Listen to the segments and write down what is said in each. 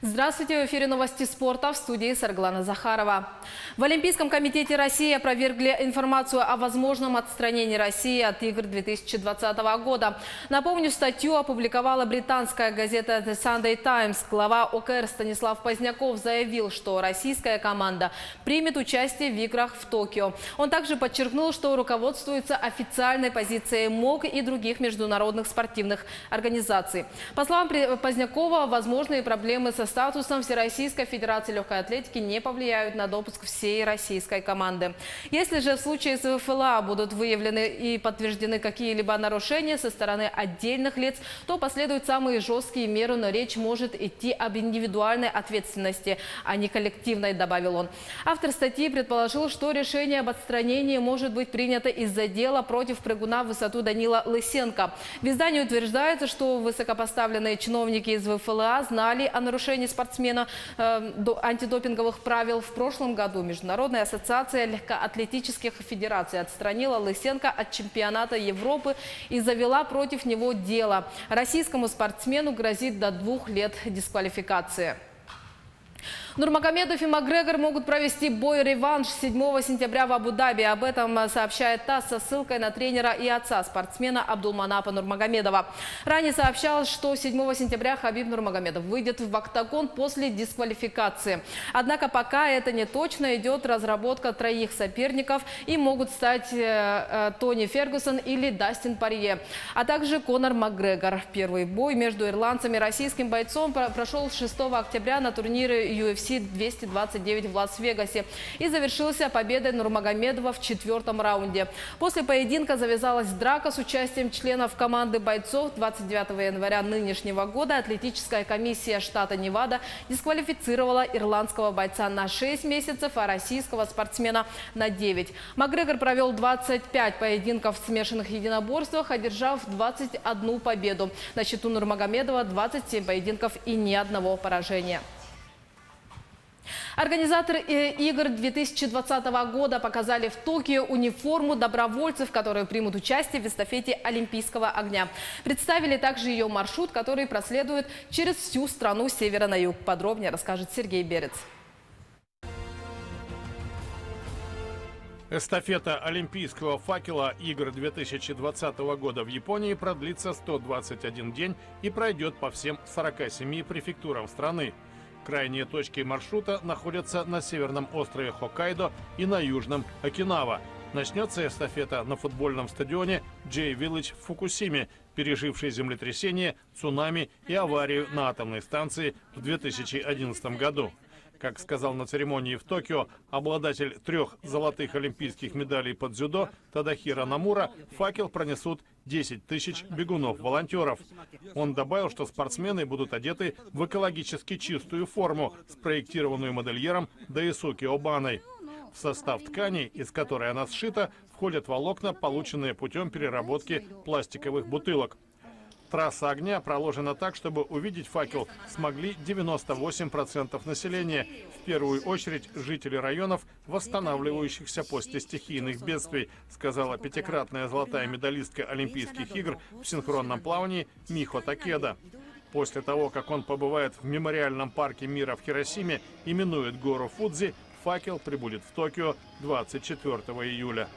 Здравствуйте, в эфире новости спорта, в студии Сарглана Захарова. В Олимпийском комитете России опровергли информацию о возможном отстранении России от игр 2020 года. Напомню, статью опубликовала британская газета The Sunday Times. Глава ОКР Станислав Поздняков заявил, что российская команда примет участие в играх в Токио. Он также подчеркнул, что руководствуется официальной позицией МОК и других международных спортивных организаций. По словам Позднякова, возможные проблемы со статусом Всероссийской Федерации легкой атлетики не повлияют на допуск всей российской команды. Если же в случае с ВФЛА будут выявлены и подтверждены какие-либо нарушения со стороны отдельных лиц, то последуют самые жесткие меры, но речь может идти об индивидуальной ответственности, а не коллективной, добавил он. Автор статьи предположил, что решение об отстранении может быть принято из-за дела против прыгуна в высоту Данила Лысенко. В издании утверждается, что высокопоставленные чиновники из ВФЛА знали о нарушении спортсмена антидопинговых правил. В прошлом году Международная ассоциация легкоатлетических федераций отстранила Лысенко от чемпионата Европы и завела против него дело. Российскому спортсмену грозит до 2 лет дисквалификации. Нурмагомедов и Макгрегор могут провести бой-реванш 7 сентября в Абу-Даби. Об этом сообщает ТАСС со ссылкой на тренера и отца спортсмена Абдулманапа Нурмагомедова. Ранее сообщалось, что 7 сентября Хабиб Нурмагомедов выйдет в октагон после дисквалификации. Однако пока это не точно, идет разработка 3 соперников и могут стать Тони Фергюсон или Дастин Порье, а также Конор Макгрегор. Первый бой между ирландцем и российским бойцом прошел 6 октября на турнире UFC 229 в Лас-Вегасе и завершился победой Нурмагомедова в 4-м раунде. После поединка завязалась драка с участием членов команды бойцов. 29 января нынешнего года атлетическая комиссия штата Невада дисквалифицировала ирландского бойца на 6 месяцев, а российского спортсмена на 9. Макгрегор провел 25 поединков в смешанных единоборствах, одержав 21 победу. На счету Нурмагомедова 27 поединков и ни одного поражения. Организаторы игр 2020 года показали в Токио униформу добровольцев, которые примут участие в эстафете Олимпийского огня. Представили также ее маршрут, который проследует через всю страну с севера на юг. Подробнее расскажет Сергей Берец. Эстафета Олимпийского факела игр 2020 года в Японии продлится 121 день и пройдет по всем 47 префектурам страны. Крайние точки маршрута находятся на северном острове Хоккайдо и на южном Окинава. Начнется эстафета на футбольном стадионе Джей-Виллидж в Фукусиме, пережившей землетрясение, цунами и аварию на атомной станции в 2011 году. Как сказал на церемонии в Токио обладатель 3 золотых олимпийских медалей по дзюдо Тадахиро Намура, факел пронесут 10 тысяч бегунов-волонтеров. Он добавил, что спортсмены будут одеты в экологически чистую форму, спроектированную модельером Даисуки Обаной. В состав ткани, из которой она сшита, входят волокна, полученные путем переработки пластиковых бутылок. Трасса огня проложена так, чтобы увидеть факел смогли 98% населения, в первую очередь жители районов, восстанавливающихся после стихийных бедствий, сказала 5-кратная золотая медалистка Олимпийских игр в синхронном плавании Михо Такеда. После того, как он побывает в мемориальном парке мира в Хиросиме и минует гору Фудзи, факел прибудет в Токио 24 июля.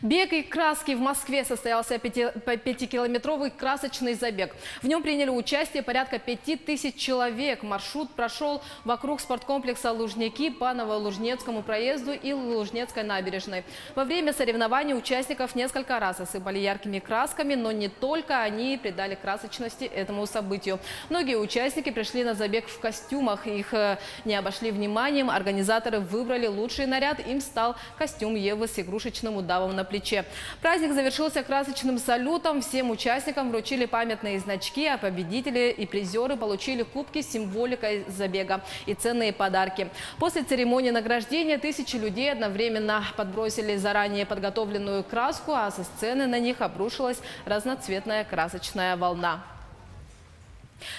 Бег и краски в Москве состоялся 5-километровый красочный забег. В нем приняли участие порядка 5000 человек. Маршрут прошел вокруг спорткомплекса Лужники по Новолужнецкому проезду и Лужнецкой набережной. Во время соревнований участников несколько раз осыпали яркими красками, но не только они придали красочности этому событию. Многие участники пришли на забег в костюмах. Их не обошли вниманием. Организаторы выбрали лучший наряд. Им стал костюм Евы с игрушечным удавом на плече. Праздник завершился красочным салютом. Всем участникам вручили памятные значки, а победители и призеры получили кубки с символикой забега и ценные подарки. После церемонии награждения тысячи людей одновременно подбросили заранее подготовленную краску, а со сцены на них обрушилась разноцветная красочная волна.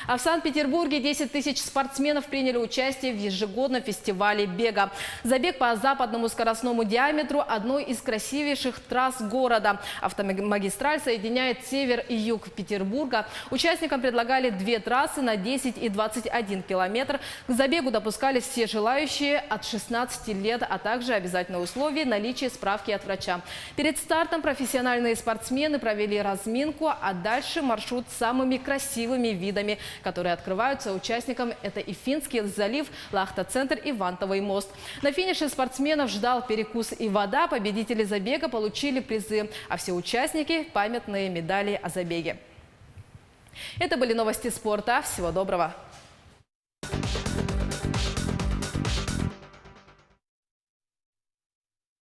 А в Санкт-Петербурге 10 тысяч спортсменов приняли участие в ежегодном фестивале бега. Забег по западному скоростному диаметру – одной из красивейших трасс города. Автомагистраль соединяет север и юг Петербурга. Участникам предлагали две трассы на 10 и 21 километр. К забегу допускались все желающие от 16 лет, а также обязательное условие – наличие справки от врача. Перед стартом профессиональные спортсмены провели разминку, а дальше маршрут с самыми красивыми видами, которые открываются участникам. Это и Финский залив, Лахта-центр и Вантовый мост. На финише спортсменов ждал перекус и вода. Победители забега получили призы, а все участники – памятные медали о забеге. Это были новости спорта. Всего доброго.